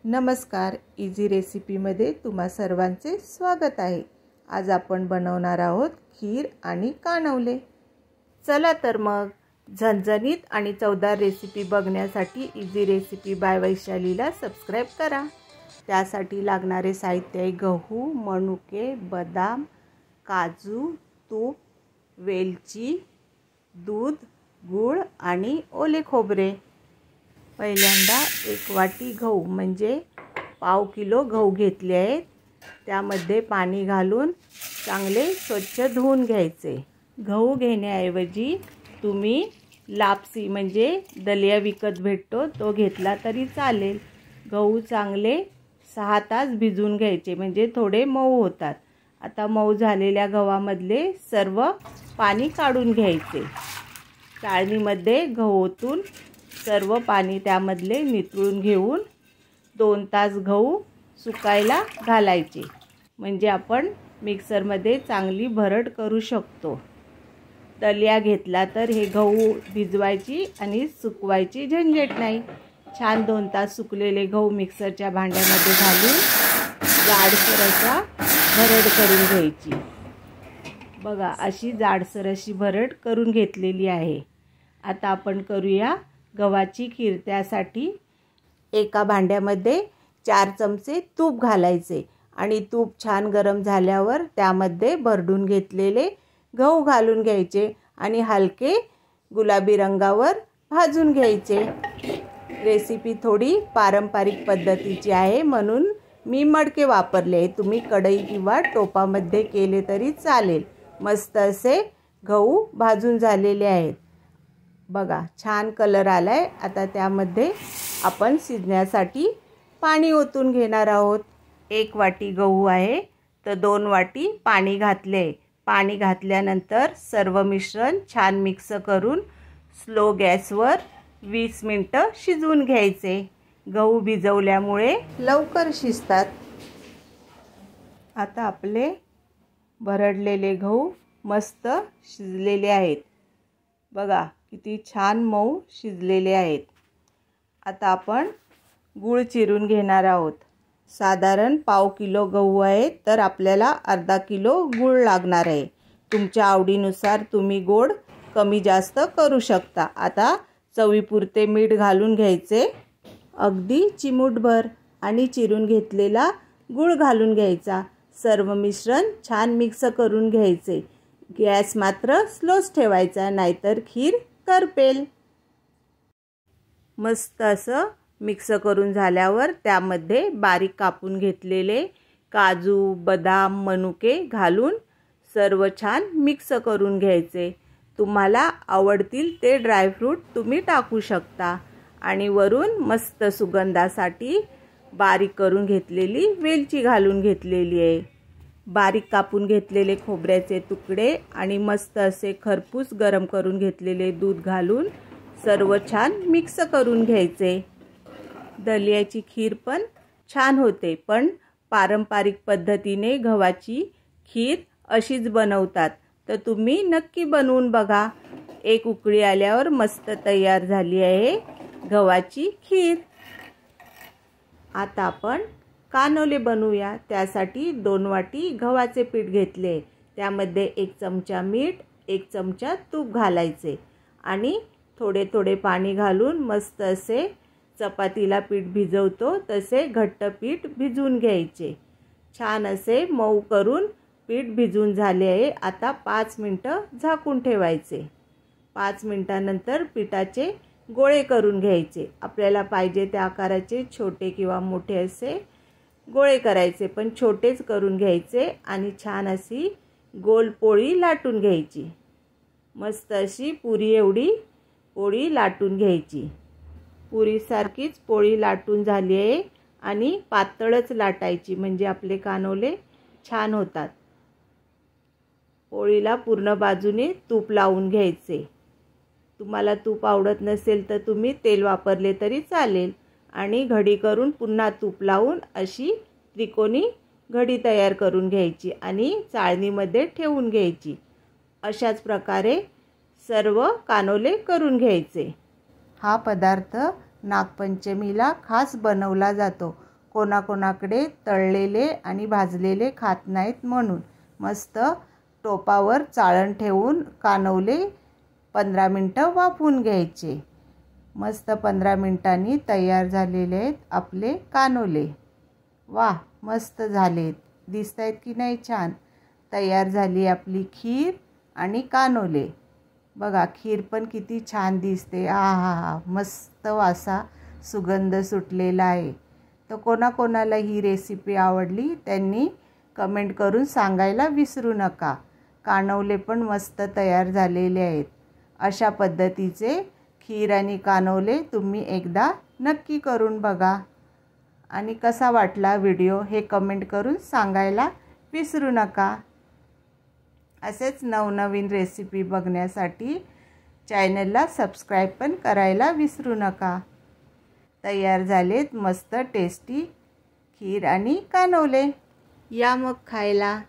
नमस्कार, इझी रेसिपीमध्ये तुम्हा सर्वांचे स्वागत आहे। आज आपण बनवणार आहोत खीर आणि कानवले। चला तर मग झणझणीत आणि चवदार रेसिपी बघण्यासाठी इझी रेसिपी बाय वैशालीला सबस्क्राइब करा। त्यासाठी लागणारे साहित्य आहे गहू, मनुके, बदाम, काजू, तूप, वेलची, दूध, गूळ आणि ओले खोबरे। पहिल्यांदा एक वाटी गहू म्हणजे पाव किलो गहू घेतले आहेत। त्यामध्ये पाणी घालून चांगले स्वच्छ धुवून घ्यायचे। गहू घेण्याऐवजी तुम्ही लापसी म्हणजे दलिया विकत भेटतो तो घेतला तरी चालेल। गहू चांगले 6 तास भिजवून घ्यायचे म्हणजे थोडे मऊ होतात। आता मऊ झालेल्या गव्हामधले सर्व पाणी काढून घ्यायचे। चाळणीमध्ये गहू ओतून सर्व पाणी त्यामधले नितळून घेऊन 2 तास गहू सुकायला घालायचे म्हणजे आपण मिक्सरमध्ये चांगली भरड करू शकतो। दलिया घेतला तर हे गहू भिजवायची आणि सुकवायची झंझट नाही। छान 2 तास सुकलेले गहू मिक्सरच्या भांड्यामध्ये घालून जाडसर असा भरड करून घ्यायची। बघा अशी जाडसर अशी भरड करून घेतलेली आहे। आता आपण करूया गव्हाची खीर। त्यासाठी एका भांड्यामध्ये 4 चमचे तूप घालायचे आणि तूप छान गरम झाल्यावर त्यामध्ये भरडून घेतलेले गहू घालून घ्यायचे आणि हलके गुलाबी रंगावर भाजून घ्यायचे। रेसिपी थोडी पारंपरिक पद्धतीची आहे म्हणून मी मडके वापरले। तुम्ही कढई किंवा टोपामध्ये केले तरी चालेल। मस्त असे गहू भाजून झालेले आहेत। बघा छान कलर आलाय। आता त्यामध्ये आपण शिजण्यासाठी पाणी ओतून घेणार आहोत। 1 वाटी गहू आहे तर 2 वाटी पाणी घातले। पाणी घातल्यानंतर सर्व मिश्रण छान मिक्स करून स्लो गॅसवर 20 मिनिटं शिजवून घ्यायचे। गहू भिजवल्यामुळे लवकर शिजतात। आता आपले भरडलेले गहू मस्त शिजलेले आहेत। बघा किती छान मऊ शिजलेले आहेत। आता आपण गूळ चिरून घेणार आहोत। साधारण पाव किलो गहू आहे तर आपल्याला अर्धा किलो गूळ लागणार आहे। तुमच्या आवडीनुसार तुम्ही गोड कमी जास्त करू शकता। आता चवीपुरते मीठ घालून घ्यायचे, अगदी चिमूटभर, आणि चिरून घेतलेला गूळ घालून घ्यायचा। सर्व मिश्रण छान मिक्स करून घ्यायचे। गॅस मात्र स्लोच ठेवायचा नाहीतर खीर करपेल। मस्त असं मिक्स करून झाल्यावर त्यामध्ये बारीक कापून घेतलेले काजू, बदाम, मनुके घालून सर्व छान मिक्स करून घ्यायचे। तुम्हाला आवडतील ते ड्रायफ्रूट तुम्ही टाकू शकता आणि वरून मस्त सुगंधासाठी बारीक करून घेतलेली वेलची घालून घेतलेली आहे। बारीक कापून घेतलेले खोबऱ्याचे तुकडे आणि मस्त असे खरपूस गरम करून घेतलेले दूध घालून सर्व छान मिक्स करून घ्यायचे। दलियाची खीर पण छान होते पण पारंपरिक पद्धतीने गव्हाची खीर अशीच बनवतात तर तुम्ही नक्की बनवून बघा। 1 उकळी आल्यावर मस्त तयार झाली आहे गव्हाची खीर। आता आपण कानवले बनवूया। त्यासाठी 2 वाटी गव्हाचे पीठ घेतले। त्यामध्ये 1 चमचा मीठ, 1 चमचा तूप घालायचे आणि थोडे थोडे पाणी घालून मस्त असे चपातीला पीठ भिजवतो तसे घट्ट पीठ भिजवून घ्यायचे। छान असे मऊ करून पीठ भिजून झाले आहे। आता 5 मिनिटं झाकून ठेवायचे। 5 मिनिटांनंतर पिठाचे गोळे करून घ्यायचे। आपल्याला पाहिजे त्या आकाराचे छोटे किंवा मोठे असे गोळे करायचे पण छोटेच करून घ्यायचे आणि छान अशी गोल पोळी लाटून घ्यायची। मस्त अशी पुरी एवढी पोळी लाटून घ्यायची। पुरीसारखीच पोळी लाटून झाली आहे आणि पातळच लाटायची म्हणजे आपले कानवले छान होतात। पोळीला पूर्ण बाजूने तूप लावून घ्यायचे। तुम्हाला तूप आवडत नसेल तर तुम्ही तेल वापरले तरी चालेल आणि घडी करून पुन्हा तूप लावून अशी त्रिकोणी घडी तयार करून घ्यायची आणि चाळणीमध्ये ठेवून घ्यायची। अशाच प्रकारे सर्व कानवले करून घ्यायचे। हा पदार्थ नागपंचमीला खास बनवला जातो। कोणाकोणाकडे तळलेले आणि भाजलेले खात नाहीत म्हणून मस्त टोपावर चाळण ठेवून कानवले 15 मिनटं वाफवून घ्यायचे. मस्त 15 मिनिटांनी तयार झालेले आहेत आपले कानवले. वाह, मस्त झालेत. दिसत आहेत की नाही छान. तयार झाली आपली खीर आणि कानवले. बघा, खीर पण किती छान दिसते. हा, मस्त वासा सुगंध सुटलेला आहे. तर कोणाकोणाला ही रेसिपी आवडली त्यांनी कमेंट करून सांगायला विसरू नका. कानवले पण मस्त तयार झालेले आहेत. अशा पद्धतीचे खीर आणि कानवले तुम्ही एकदा नक्की करून बघा. आणि कसा वाटला व्हिडिओ हे कमेंट करून सांगायला विसरू नका. असेच नवनवीन रेसिपी बघण्यासाठी चॅनलला सबस्क्राईब पण करायला विसरू नका. तयार झालेत मस्त टेस्टी खीर आणि कानवले. या मग खायला.